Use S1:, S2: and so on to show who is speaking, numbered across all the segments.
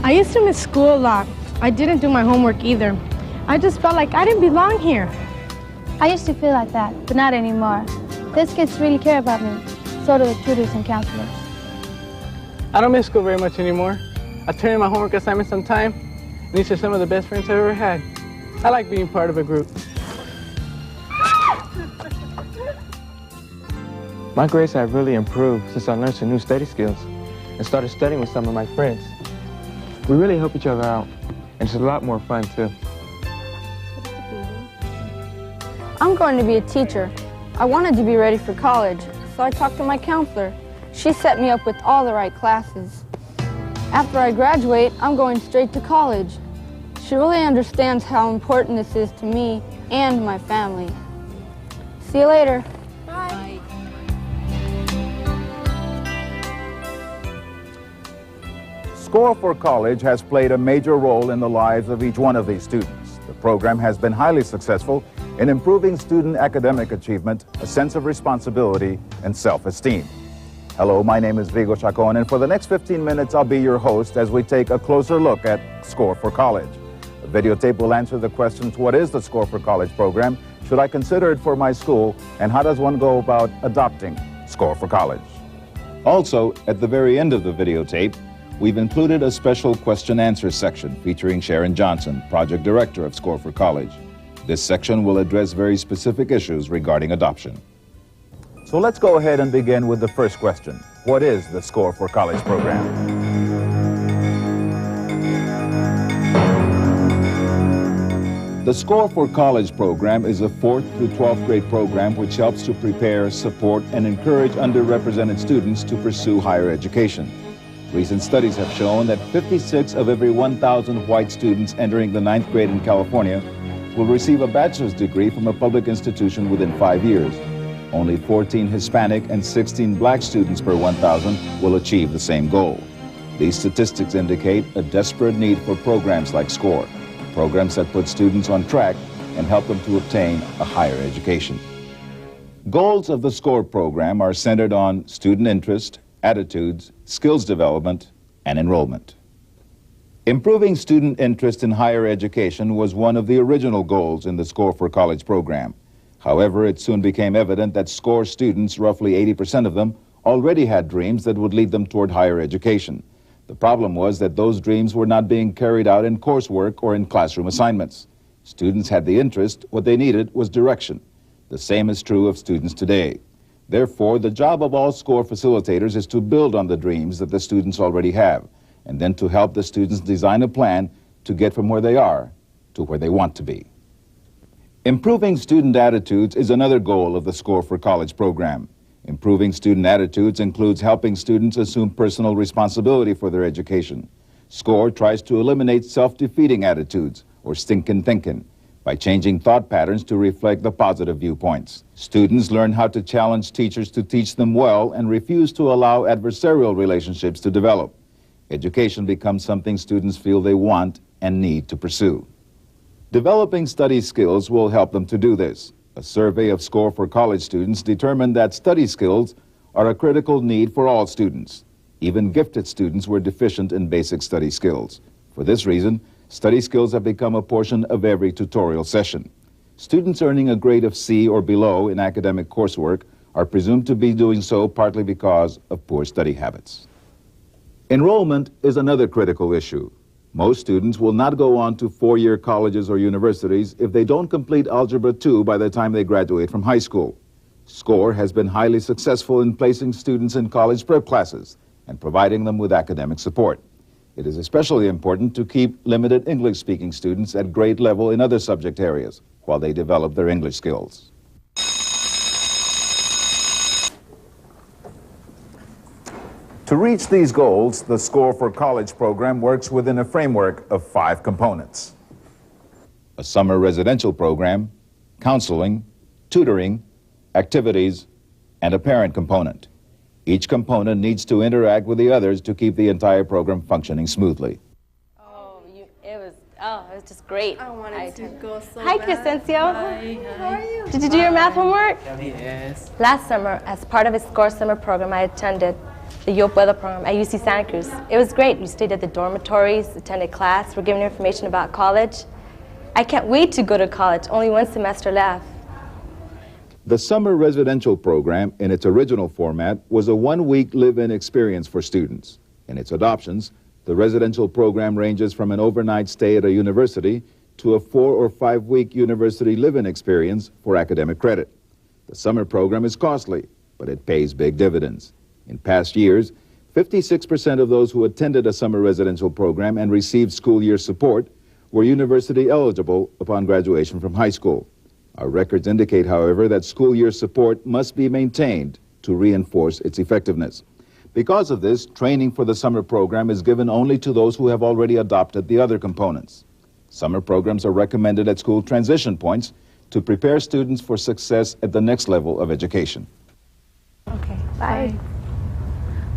S1: I used to miss school a lot. I didn't do my homework either. I just felt like I didn't belong here.
S2: I used to feel like that, but not anymore. These kids really care about me. So do the tutors and counselors.
S3: I don't miss school very much anymore. I turn in my homework assignments on time, and these are some of the best friends I've ever had. I like being part of a group.
S4: My grades have really improved since I learned some new study skills and started studying with some of my friends. We really help each other out, and it's a lot more fun too.
S5: I'm going to be a teacher. I wanted to be ready for college, so I talked to my counselor. She set me up with all the right classes. After I graduate, I'm going straight to college. She really understands how important this is to me and my family. See you later.
S1: Bye.
S6: Score for College has played a major role in the lives of each one of these students. The program has been highly successful in improving student academic achievement, a sense of responsibility, and self-esteem. Hello, my name is Vigo Chacon, and for the next 15 minutes, I'll be your host as we take a closer look at Score for College. The videotape will answer the questions, what is the Score for College program? Should I consider it for my school? And how does one go about adopting Score for College? Also, at the very end of the videotape, we've included a special question-answer section featuring Sharon Johnson, Project Director of Score for College. This section will address very specific issues regarding adoption. So let's go ahead and begin with the first question. What is the Score for College program? The Score for College program is a 4th through 12th grade program which helps to prepare, support, and encourage underrepresented students to pursue higher education. Recent studies have shown that 56 of every 1,000 white students entering the 9th grade in California will receive a bachelor's degree from a public institution within 5 years. Only 14 Hispanic and 16 black students per 1,000 will achieve the same goal. These statistics indicate a desperate need for programs like SCORE, programs that put students on track and help them to obtain a higher education. Goals of the SCORE program are centered on student interest, attitudes, skills development, and enrollment. Improving student interest in higher education was one of the original goals in the Score for College program. However, it soon became evident that SCORE students, roughly 80% of them, already had dreams that would lead them toward higher education. The problem was that those dreams were not being carried out in coursework or in classroom assignments. Students had the interest, what they needed was direction. The same is true of students today. Therefore, the job of all SCORE facilitators is to build on the dreams that the students already have, and then to help the students design a plan to get from where they are to where they want to be. Improving student attitudes is another goal of the Score for College program. Improving student attitudes includes helping students assume personal responsibility for their education. SCORE tries to eliminate self-defeating attitudes, or stinkin' thinking, by changing thought patterns to reflect the positive viewpoints. Students learn how to challenge teachers to teach them well and refuse to allow adversarial relationships to develop. Education becomes something students feel they want and need to pursue. Developing study skills will help them to do this. A survey of Score for College students determined that study skills are a critical need for all students. Even gifted students were deficient in basic study skills. For this reason, study skills have become a portion of every tutorial session. Students earning a grade of C or below in academic coursework are presumed to be doing so partly because of poor study habits. Enrollment is another critical issue. Most students will not go on to four-year colleges or universities if they don't complete Algebra 2 by the time they graduate from high school. SCORE has been highly successful in placing students in college prep classes and providing them with academic support. It is especially important to keep limited English-speaking students at grade level in other subject areas while they develop their English skills. To reach these goals, the Score for College program works within a framework of 5 components: a summer residential program, counseling, tutoring, activities, and a parent component. Each component needs to interact with the others to keep the entire program functioning smoothly.
S7: It was just great.
S1: I wanted to go so
S7: Hi,
S1: bad.
S7: Crescencio.
S1: Hi. How are you?
S7: Did you do your math homework?
S4: Yes.
S7: Last summer, as part of a SCORE summer program I attended, the Youth Weather Program at UC Santa Cruz. It was great. We stayed at the dormitories, attended class, were given information about college. I can't wait to go to college, only one semester left.
S6: The summer residential program, in its original format, was a one-week live-in experience for students. In its adoptions, the residential program ranges from an overnight stay at a university to a 4- or 5-week university live-in experience for academic credit. The summer program is costly, but it pays big dividends. In past years, 56% of those who attended a summer residential program and received school year support were university eligible upon graduation from high school. Our records indicate, however, that school year support must be maintained to reinforce its effectiveness. Because of this, training for the summer program is given only to those who have already adopted the other components. Summer programs are recommended at school transition points to prepare students for success at the next level of education.
S2: Okay, bye.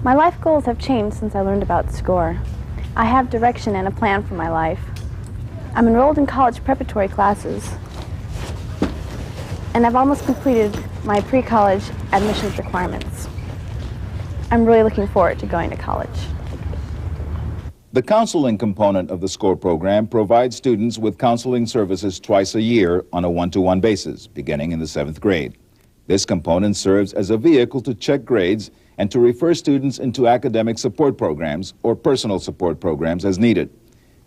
S2: My life goals have changed since I learned about SCORE. I have direction and a plan for my life. I'm enrolled in college preparatory classes, and I've almost completed my pre-college admissions requirements. I'm really looking forward to going to college.
S6: The counseling component of the SCORE program provides students with counseling services twice a year on a one-to-one basis, beginning in the 7th grade. This component serves as a vehicle to check grades and to refer students into academic support programs or personal support programs as needed.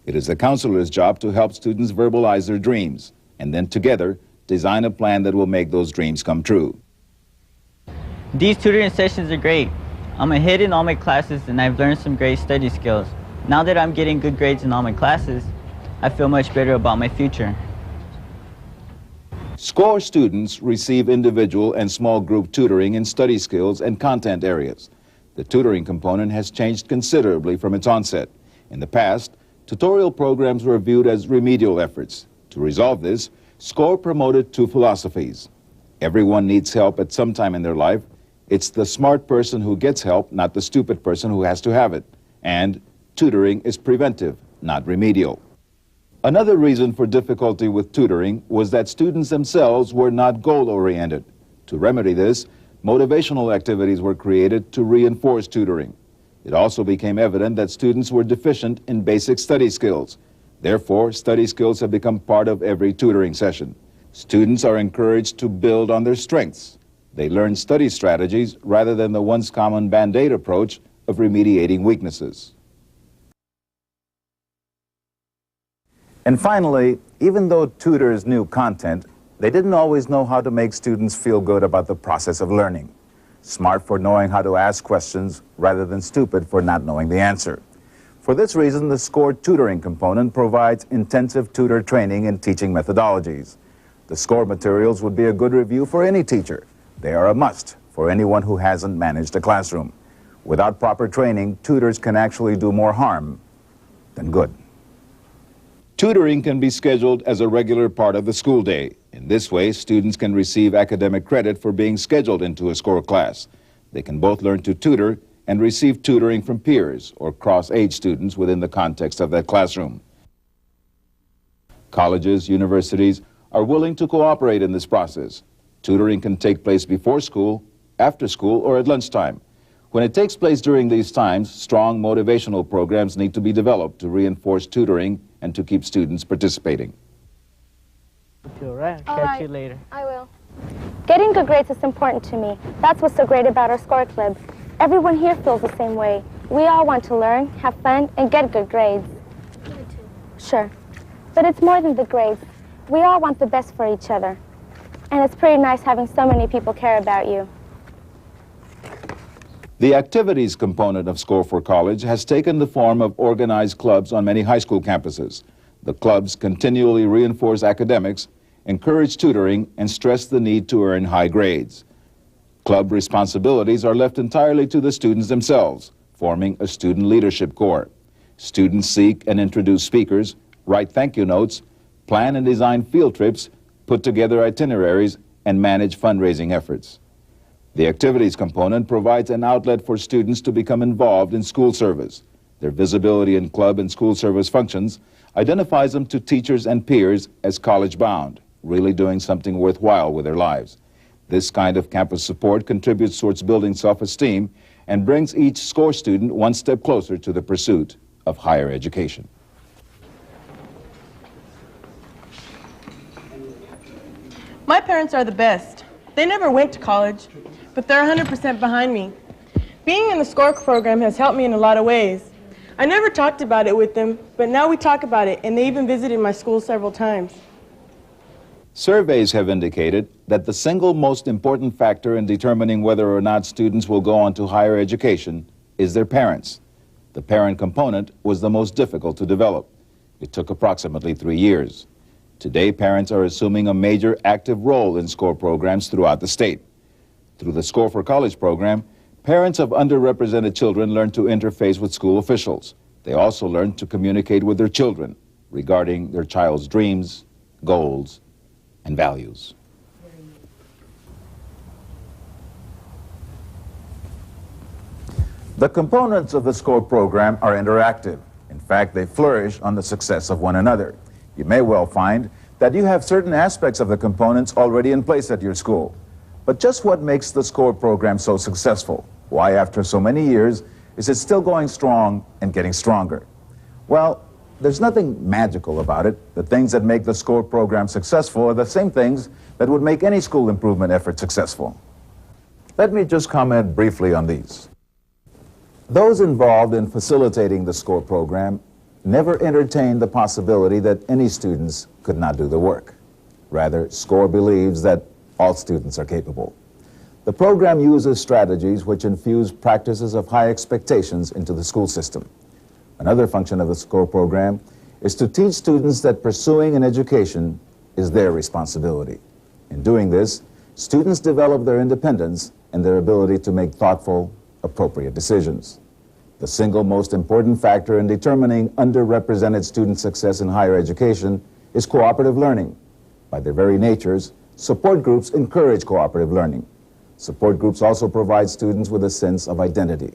S6: It is the counselor's job to help students verbalize their dreams, and then together, design a plan that will make those dreams come true.
S8: These tutoring sessions are great. I'm ahead in all my classes and I've learned some great study skills. Now that I'm getting good grades in all my classes, I feel much better about my future.
S6: SCORE students receive individual and small group tutoring in study skills and content areas. The tutoring component has changed considerably from its onset. In the past, tutorial programs were viewed as remedial efforts. To resolve this, SCORE promoted 2 philosophies. Everyone needs help at some time in their life. It's the smart person who gets help, not the stupid person who has to have it. And tutoring is preventive, not remedial. Another reason for difficulty with tutoring was that students themselves were not goal-oriented. To remedy this, motivational activities were created to reinforce tutoring. It also became evident that students were deficient in basic study skills. Therefore, study skills have become part of every tutoring session. Students are encouraged to build on their strengths. They learn study strategies rather than the once common Band-Aid approach of remediating weaknesses. And finally, even though tutors knew content, they didn't always know how to make students feel good about the process of learning. Smart for knowing how to ask questions rather than stupid for not knowing the answer. For this reason, the SCORE tutoring component provides intensive tutor training and teaching methodologies. The SCORE materials would be a good review for any teacher. They are a must for anyone who hasn't managed a classroom. Without proper training, tutors can actually do more harm than good. Tutoring can be scheduled as a regular part of the school day. In this way, students can receive academic credit for being scheduled into a SCORE class. They can both learn to tutor and receive tutoring from peers or cross-age students within the context of that classroom. Colleges, universities are willing to cooperate in this process. Tutoring can take place before school, after school, or at lunchtime. When it takes place during these times, strong motivational programs need to be developed to reinforce tutoring and to keep students participating.
S8: All right.
S2: Catch
S8: you later.
S2: I will.
S9: Getting good grades is important to me. That's what's so great about our SCORE Club. Everyone here feels the same way. We all want to learn, have fun, and get good grades.
S2: Me too.
S9: Sure. But it's more than the grades. We all want the best for each other. And it's pretty nice having so many people care about you.
S6: The activities component of SCORE for College has taken the form of organized clubs on many high school campuses. The clubs continually reinforce academics, encourage tutoring, and stress the need to earn high grades. Club responsibilities are left entirely to the students themselves, forming a student leadership corps. Students seek and introduce speakers, write thank you notes, plan and design field trips, put together itineraries, and manage fundraising efforts. The activities component provides an outlet for students to become involved in school service. Their visibility in club and school service functions identifies them to teachers and peers as college-bound, really doing something worthwhile with their lives. This kind of campus support contributes towards building self-esteem and brings each SCORE student one step closer to the pursuit of higher education.
S10: My parents are the best. They never went to college, but they're 100% behind me. Being in the SCORE program has helped me in a lot of ways. I never talked about it with them, but now we talk about it, and they even visited my school several times.
S6: Surveys have indicated that the single most important factor in determining whether or not students will go on to higher education is their parents. The parent component was the most difficult to develop. It took approximately 3 years. Today, parents are assuming a major active role in SCORE programs throughout the state. Through the SCORE for College program, parents of underrepresented children learn to interface with school officials. They also learn to communicate with their children regarding their child's dreams, goals, and values. The components of the SCORE program are interactive. In fact, they flourish on the success of one another. You may well find that you have certain aspects of the components already in place at your school. But just what makes the SCORE program so successful? Why, after so many years, is it still going strong and getting stronger? Well, there's nothing magical about it. The things that make the SCORE program successful are the same things that would make any school improvement effort successful. Let me just comment briefly on these. Those involved in facilitating the SCORE program never entertained the possibility that any students could not do the work. Rather, SCORE believes that all students are capable. The program uses strategies which infuse practices of high expectations into the school system. Another function of the SCORE program is to teach students that pursuing an education is their responsibility. In doing this, students develop their independence and their ability to make thoughtful, appropriate decisions. The single most important factor in determining underrepresented student success in higher education is cooperative learning. By their very natures, support groups encourage cooperative learning. Support groups also provide students with a sense of identity.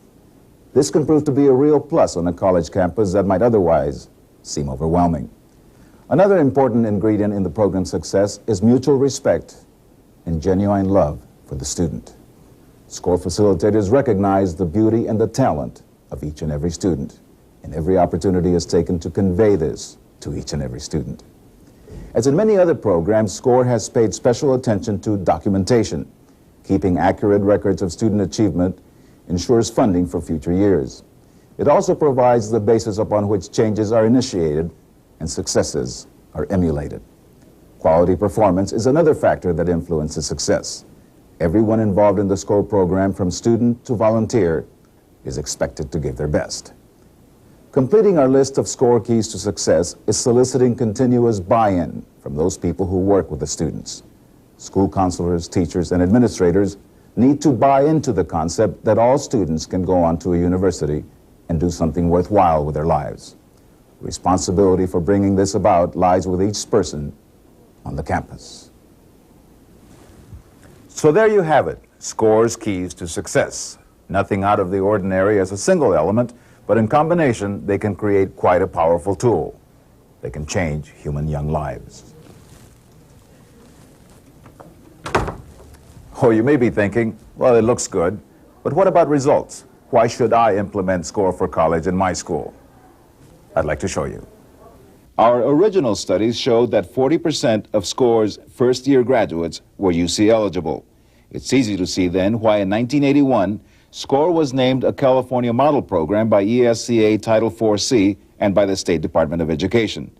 S6: This can prove to be a real plus on a college campus that might otherwise seem overwhelming. Another important ingredient in the program's success is mutual respect and genuine love for the student. SCORE facilitators recognize the beauty and the talent of each and every student, and every opportunity is taken to convey this to each and every student. As in many other programs, SCORE has paid special attention to documentation. Keeping accurate records of student achievement ensures funding for future years. It also provides the basis upon which changes are initiated and successes are emulated. Quality performance is another factor that influences success. Everyone involved in the SCORE program, from student to volunteer, is expected to give their best. Completing our list of SCORE keys to success is soliciting continuous buy-in from those people who work with the students. School counselors, teachers, and administrators need to buy into the concept that all students can go on to a university and do something worthwhile with their lives. Responsibility for bringing this about lies with each person on the campus. So there you have it, SCORE's keys to success. Nothing out of the ordinary as a single element, but in combination, they can create quite a powerful tool. They can change human young lives. Oh, you may be thinking, well, it looks good, but what about results? Why should I implement SCORE for College in my school? I'd like to show you. Our original studies showed that 40% of SCORE's first-year graduates were UC eligible. It's easy to see then why in 1981, SCORE was named a California model program by ESCA Title IV-C and by the State Department of Education.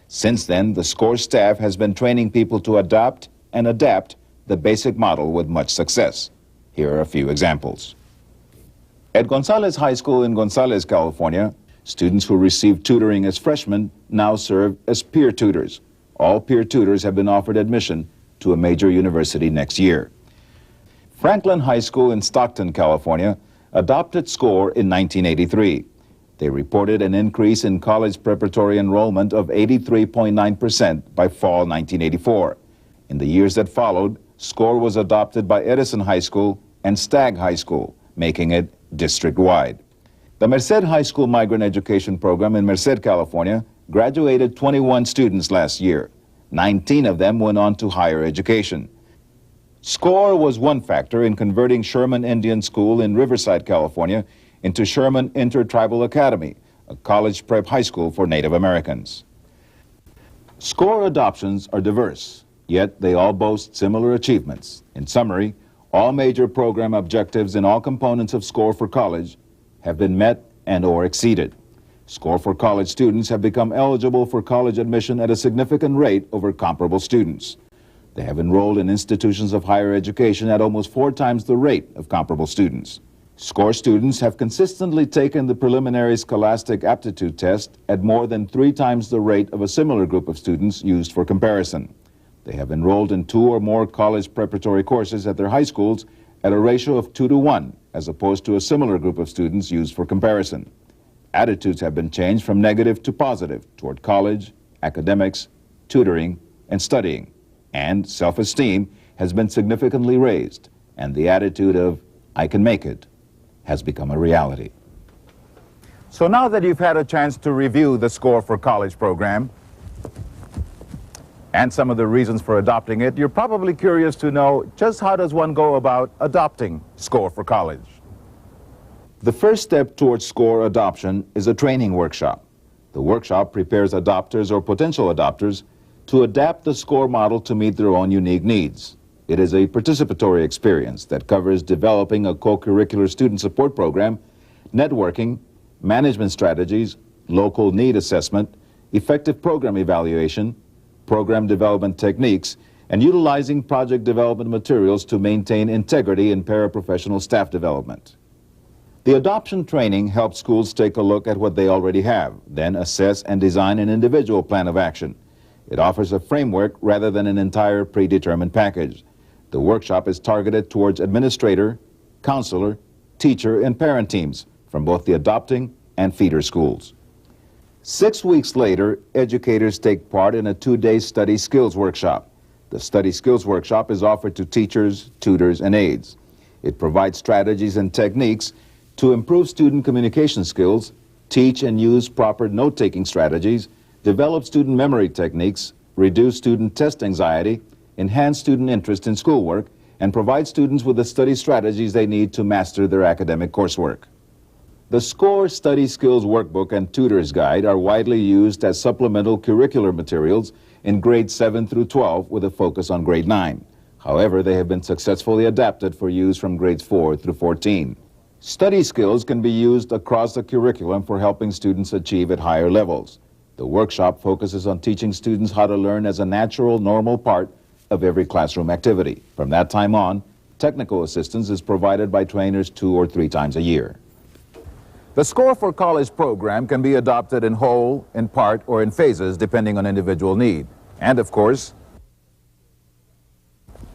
S6: Since then, the SCORE staff has been training people to adopt and adapt the basic model with much success. Here are a few examples. At Gonzales High School in Gonzales, California, students who received tutoring as freshmen now serve as peer tutors. All peer tutors have been offered admission to a major university next year. Franklin High School in Stockton, California, adopted SCORE in 1983. They reported an increase in college preparatory enrollment of 83.9% by fall 1984. In the years that followed, SCORE was adopted by Edison High School and Stagg High School, making it district-wide. The Merced High School Migrant Education Program in Merced, California, graduated 21 students last year. 19 of them went on to higher education. SCORE was one factor in converting Sherman Indian School in Riverside, California, into Sherman Intertribal Academy, a college prep high school for Native Americans. SCORE adoptions are diverse, yet they all boast similar achievements. In summary, all major program objectives in all components of SCORE for College have been met and/or exceeded. SCORE for College students have become eligible for college admission at a significant rate over comparable students. They have enrolled in institutions of higher education at almost 4 times the rate of comparable students. SCORE students have consistently taken the preliminary scholastic aptitude test at more than 3 times the rate of a similar group of students used for comparison. They have enrolled in 2 or more college preparatory courses at their high schools at a ratio of 2 to 1, as opposed to a similar group of students used for comparison. Attitudes have been changed from negative to positive toward college, academics, tutoring, and studying. And self-esteem has been significantly raised, and the attitude of, I can make it, has become a reality. So now that you've had a chance to review the SCORE for College program and some of the reasons for adopting it, you're probably curious to know just how does one go about adopting SCORE for College? The first step towards SCORE adoption is a training workshop. The workshop prepares adopters or potential adopters to adapt the SCORE model to meet their own unique needs. It is a participatory experience that covers developing a co-curricular student support program, networking, management strategies, local need assessment, effective program evaluation, program development techniques, and utilizing project development materials to maintain integrity in paraprofessional staff development. The adoption training helps schools take a look at what they already have, then assess and design an individual plan of action. It offers a framework rather than an entire predetermined package. The workshop is targeted towards administrator, counselor, teacher, and parent teams from both the adopting and feeder schools. 6 weeks later, educators take part in a 2-day study skills workshop. The study skills workshop is offered to teachers, tutors, and aides. It provides strategies and techniques to improve student communication skills, teach and use proper note-taking strategies, develop student memory techniques, reduce student test anxiety, enhance student interest in schoolwork, and provide students with the study strategies they need to master their academic coursework. The SCORE Study Skills Workbook and Tutor's Guide are widely used as supplemental curricular materials in grades 7 through 12 with a focus on grade 9. However, they have been successfully adapted for use from grades 4 through 14. Study skills can be used across the curriculum for helping students achieve at higher levels. The workshop focuses on teaching students how to learn as a natural, normal part of every classroom activity. From that time on, technical assistance is provided by trainers 2 or 3 times a year. The SCORE for College program can be adopted in whole, in part, or in phases depending on individual need. And of course,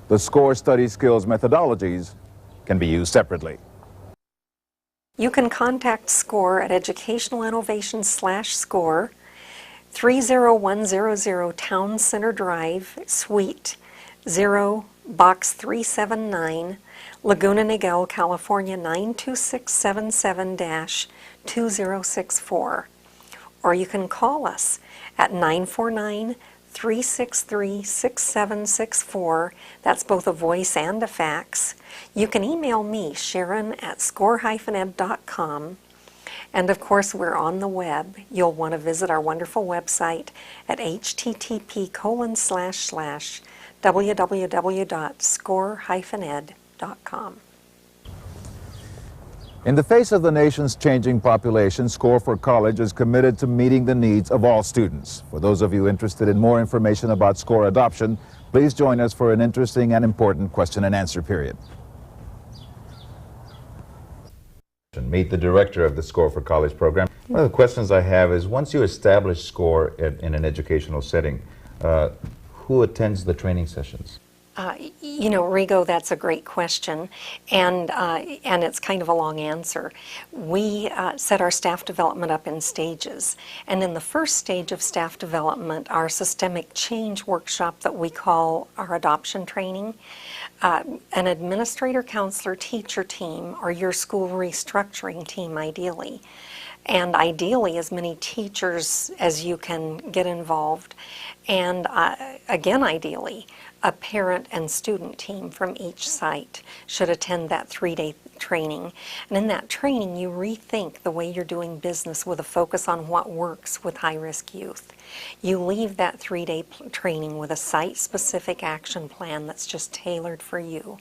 S6: the SCORE study skills methodologies can be used separately.
S11: You can contact SCORE at Educational Innovation/SCORE, 30100 Town Center Drive, Suite 0, Box 379, Laguna Niguel, California 92677-2064. Or you can call us at 949-363-6764. That's both a voice and a fax. You can email me, Sharon, at score-ed.com. And of course, we're on the web. You'll want to visit our wonderful website at http://www.score-ed.com.
S6: In the face of the nation's changing population, SCORE for College is committed to meeting the needs of all students. For those of you interested in more information about SCORE adoption, please join us for an interesting and important question and answer period. Meet the director of the SCORE for College program. One of the questions I have is, once you establish SCORE in an educational setting, who attends the training sessions?
S11: You know, Rigo, that's a great question, and it's kind of a long answer. We set our staff development up in stages, and in the first stage of staff development, our systemic change workshop that we call our adoption training, an administrator, counselor, teacher team, or your school restructuring team ideally, and ideally as many teachers as you can get involved, and again ideally A parent and student team from each site should attend that 3-day training. And in that training, you rethink the way you're doing business with a focus on what works with high-risk youth. You leave that 3-day training with a site-specific action plan that's just tailored for you.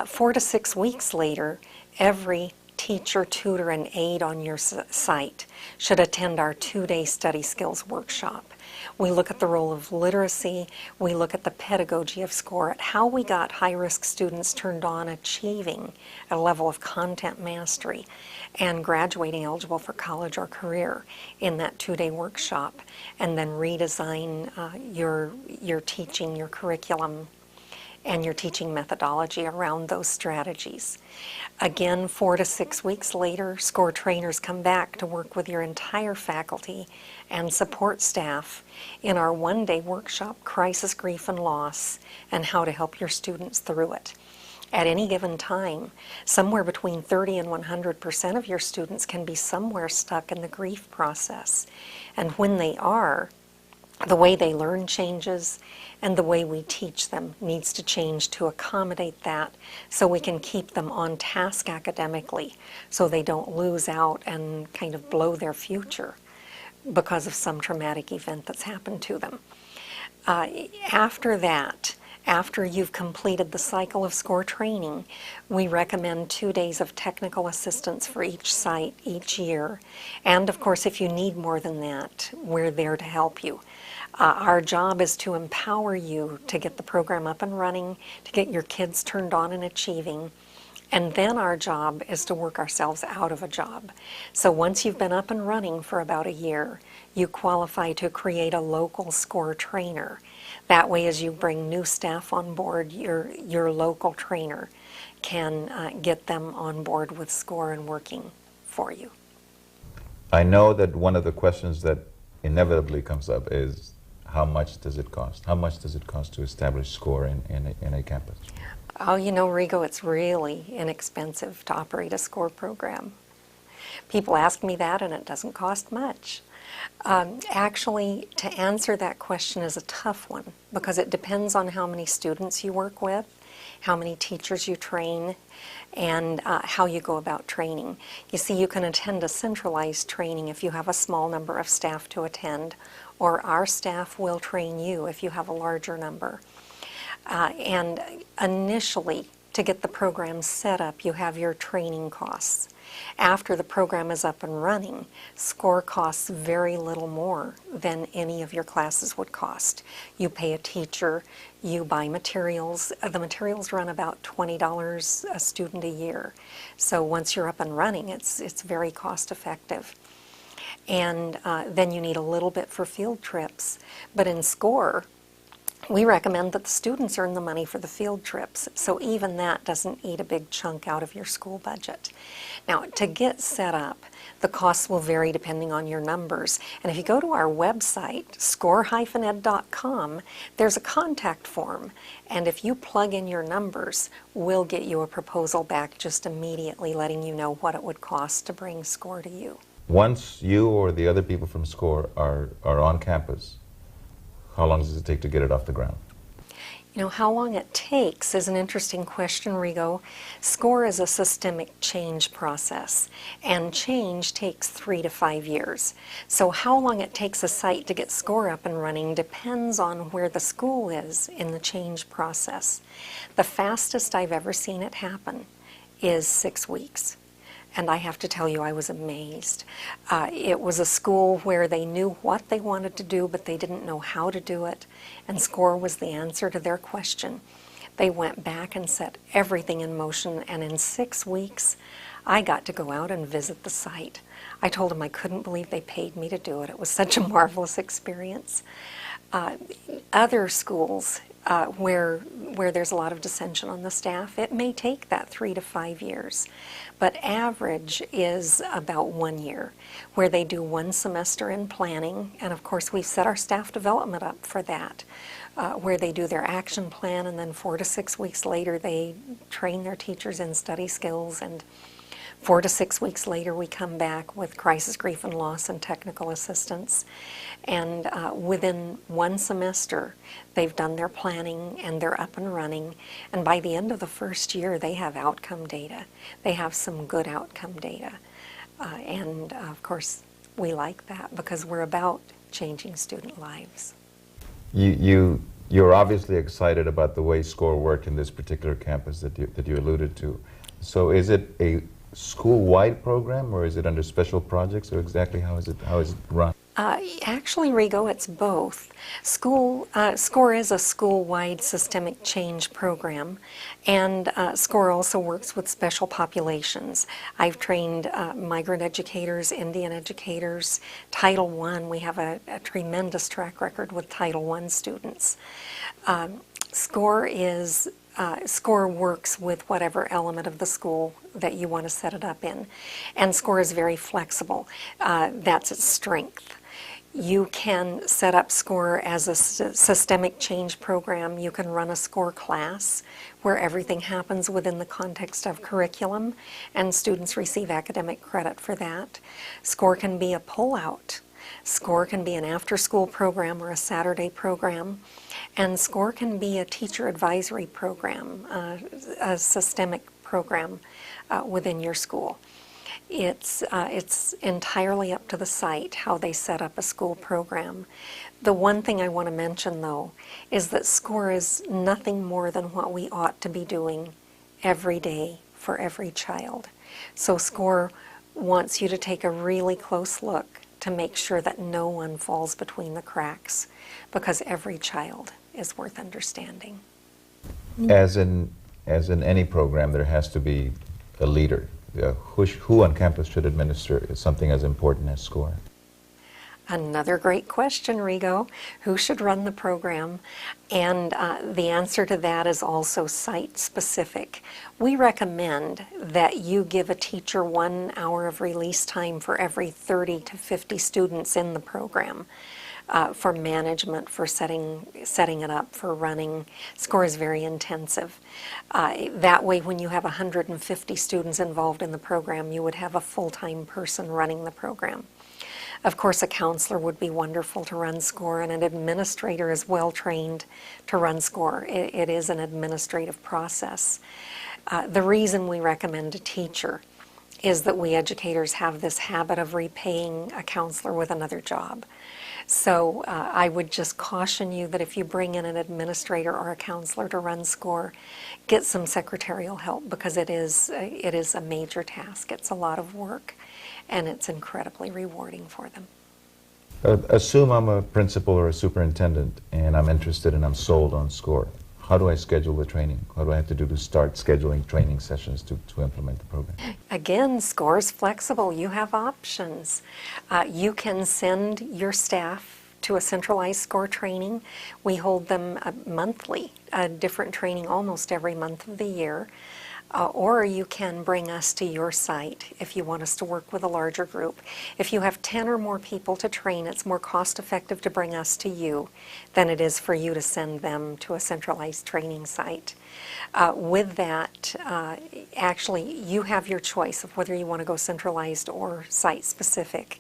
S11: 4 to 6 weeks later, every teacher, tutor, and aide on your site should attend our 2-day study skills workshop. We look at the role of literacy, we look at the pedagogy of SCORE, at how we got high-risk students turned on achieving a level of content mastery and graduating eligible for college or career in that 2-day workshop, and then redesign your teaching, your curriculum, and your teaching methodology around those strategies. Again, 4 to 6 weeks later, SCORE trainers come back to work with your entire faculty and support staff in our 1-day workshop, Crisis, Grief, and Loss, and how to help your students through it. At any given time, somewhere between 30 and 100% of your students can be somewhere stuck in the grief process. And when they are, the way they learn changes, and the way we teach them needs to change to accommodate that, so we can keep them on task academically, so they don't lose out and kind of blow their future because of some traumatic event that's happened to them. After that, after you've completed the cycle of SCORE training, we recommend 2 days of technical assistance for each site each year. And of course, if you need more than that, we're there to help you. Our job is to empower you to get the program up and running, to get your kids turned on and achieving. And then our job is to work ourselves out of a job. So once you've been up and running for about a year, you qualify to create a local SCORE trainer. That way, as you bring new staff on board, your local trainer can get them on board with SCORE and working for you.
S6: I know that one of the questions that inevitably comes up is, how much does it cost? How much does it cost to establish SCORE in a campus?
S11: Oh, you know, Rigo, it's really inexpensive to operate a SCORE program. People ask me that, and it doesn't cost much. Actually, to answer that question is a tough one, because it depends on how many students you work with, how many teachers you train, and how you go about training. You see, you can attend a centralized training if you have a small number of staff to attend, or our staff will train you if you have a larger number. And initially, to get the program set up, you have your training costs. After the program is up and running, SCORE costs very little more than any of your classes would cost. You pay a teacher, you buy materials. The materials run about $20 a student a year. So once you're up and running, it's very cost effective. And then you need a little bit for field trips. But in SCORE, we recommend that the students earn the money for the field trips, so even that doesn't eat a big chunk out of your school budget. Now, to get set up, the costs will vary depending on your numbers. And if you go to our website, score-ed.com, there's a contact form. And if you plug in your numbers, we'll get you a proposal back just immediately, letting you know what it would cost to bring SCORE to you.
S6: Once you or the other people from SCORE are on campus, how long does it take to get it off the ground?
S11: You know, how long it takes is an interesting question, Rigo. SCORE is a systemic change process, and change takes 3 to 5 years. So how long it takes a site to get SCORE up and running depends on where the school is in the change process. The fastest I've ever seen it happen is 6 weeks. And I have to tell you, I was amazed. It was a school where they knew what they wanted to do, but they didn't know how to do it. And SCORE was the answer to their question. They went back and set everything in motion, and in 6 weeks, I got to go out and visit the site. I told them I couldn't believe they paid me to do it. It was such a marvelous experience. Other schools where there's a lot of dissension on the staff, it may take that 3 to 5 years. But average is about 1 year, where they do 1 semester in planning, and of course we've set our staff development up for that, where they do their action plan, and then 4 to 6 weeks later they train their teachers in study skills and 4 to 6 weeks later, we come back with crisis, grief, and loss and technical assistance. And within 1 semester, they've done their planning and they're up and running. And by the end of the first year, they have outcome data. They have some good outcome data. And of course, we like that because we're about changing student lives.
S6: You're obviously excited about the way SCORE worked in this particular campus that you alluded to. So is it a school-wide program, or is it under special projects, or exactly how is it run?
S11: Actually, Rigo, it's both. SCORE is a school-wide systemic change program, and SCORE also works with special populations. I've trained migrant educators, Indian educators, Title I. We have a tremendous track record with Title I students. SCORE works with whatever element of the school that you want to set it up in. And SCORE is very flexible. That's its strength. You can set up SCORE as a systemic change program. You can run a SCORE class where everything happens within the context of curriculum and students receive academic credit for that. SCORE can be a pull-out. SCORE can be an after-school program or a Saturday program. And SCORE can be a teacher advisory program, a systemic program within your school. It's entirely up to the site how they set up a school program. The one thing I want to mention, though, is that SCORE is nothing more than what we ought to be doing every day for every child. So SCORE wants you to take a really close look to make sure that no one falls between the cracks, because every child is worth understanding.
S6: As in any program, there has to be a leader. Who on campus should administer something as important as SCORE?
S11: Another great question, Rigo. Who should run the program? And the answer to that is also site-specific. We recommend that you give a teacher 1 hour of release time for every 30 to 50 students in the program. For management, for setting it up, for running. SCORE is very intensive. That way, when you have 150 students involved in the program, you would have a full-time person running the program. Of course, a counselor would be wonderful to run SCORE, and an administrator is well-trained to run SCORE. It is an administrative process. The reason we recommend a teacher is that we educators have this habit of repaying a counselor with another job. So I would just caution you that if you bring in an administrator or a counselor to run SCORE, get some secretarial help, because it is a major task. It's a lot of work, and it's incredibly rewarding for them.
S6: Assume I'm a principal or a superintendent, and I'm interested and I'm sold on SCORE. How do I schedule the training? What do I have to do to start scheduling training sessions to implement the program?
S11: Again, SCORE's flexible. You have options. You can send your staff to a centralized SCORE training. We hold them monthly, a different training almost every month of the year. Or you can bring us to your site if you want us to work with a larger group. If you have 10 or more people to train, it's more cost-effective to bring us to you than it is for you to send them to a centralized training site. With that, actually, you have your choice of whether you want to go centralized or site-specific.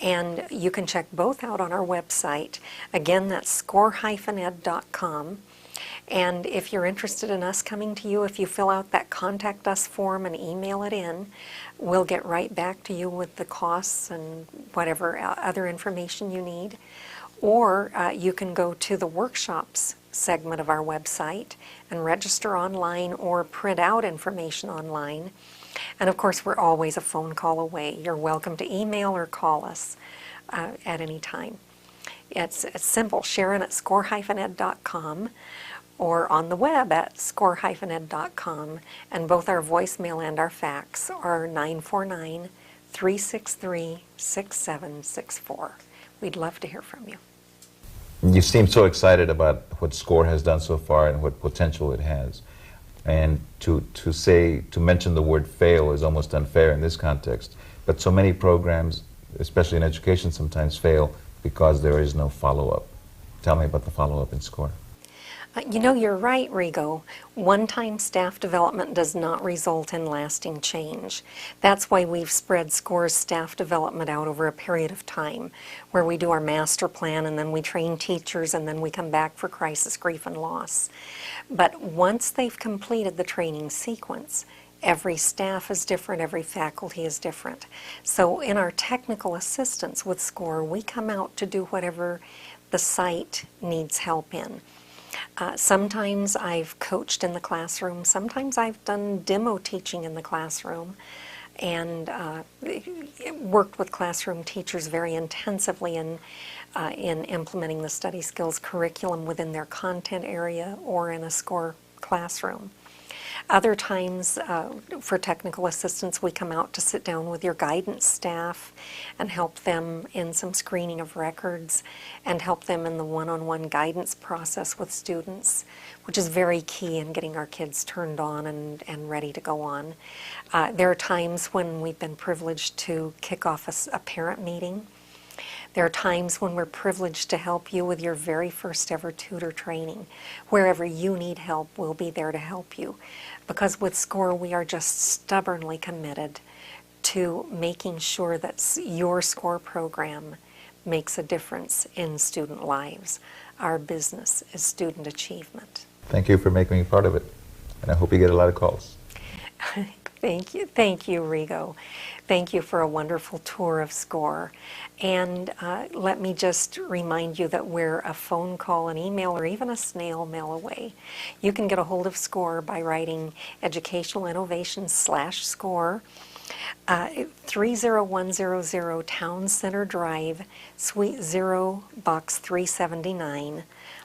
S11: And you can check both out on our website. Again, that's score-ed.com. And if you're interested in us coming to you, if you fill out that Contact Us form and email it in, we'll get right back to you with the costs and whatever other information you need. Or you can go to the workshops segment of our website and register online or print out information online. And of course, we're always a phone call away. You're welcome to email or call us at any time. It's simple, Sharon at score-ed.com. or on the web at score-ed.com, and both our voicemail and our fax are 949-363-6764. We'd love to hear from you.
S6: You seem so excited about what SCORE has done so far and what potential it has. And to mention the word fail is almost unfair in this context. But so many programs, especially in education, sometimes fail because there is no follow-up. Tell me about the follow-up in SCORE.
S11: You know, you're right, Rigo. One-time staff development does not result in lasting change. That's why we've spread SCORE's staff development out over a period of time, where we do our master plan and then we train teachers and then we come back for crisis, grief, and loss. But once they've completed the training sequence, every staff is different, every faculty is different. So in our technical assistance with SCORE, we come out to do whatever the site needs help in. Sometimes I've coached in the classroom, sometimes I've done demo teaching in the classroom, and worked with classroom teachers very intensively in implementing the study skills curriculum within their content area or in a SCORE classroom. Other times, for technical assistance, we come out to sit down with your guidance staff and help them in some screening of records and help them in the one-on-one guidance process with students, which is very key in getting our kids turned on and ready to go on. There are times when we've been privileged to kick off a parent meeting. There are times when we're privileged to help you with your very first ever tutor training. Wherever you need help, we'll be there to help you. Because with SCORE, we are just stubbornly committed to making sure that your SCORE program makes a difference in student lives. Our business is student achievement.
S6: Thank you for making me part of it, and I hope you get a lot of calls.
S11: Thank you, Rigo. Thank you for a wonderful tour of SCORE. And let me just remind you that we're a phone call, an email, or even a snail mail away. You can get a hold of SCORE by writing Educational Innovations /SCORE, 30100 Town Center Drive, Suite 0, Box 379,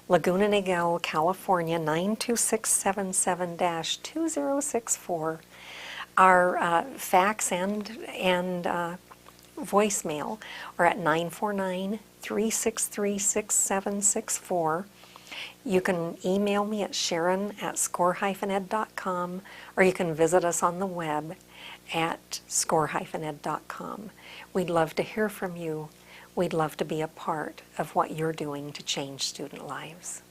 S11: Laguna Niguel, California, 92677-2064. Our fax and voicemail are at 949-363-6764. You can email me at sharon@score-ed.com, or you can visit us on the web at score-ed.com. We'd love to hear from you. We'd love to be a part of what you're doing to change student lives.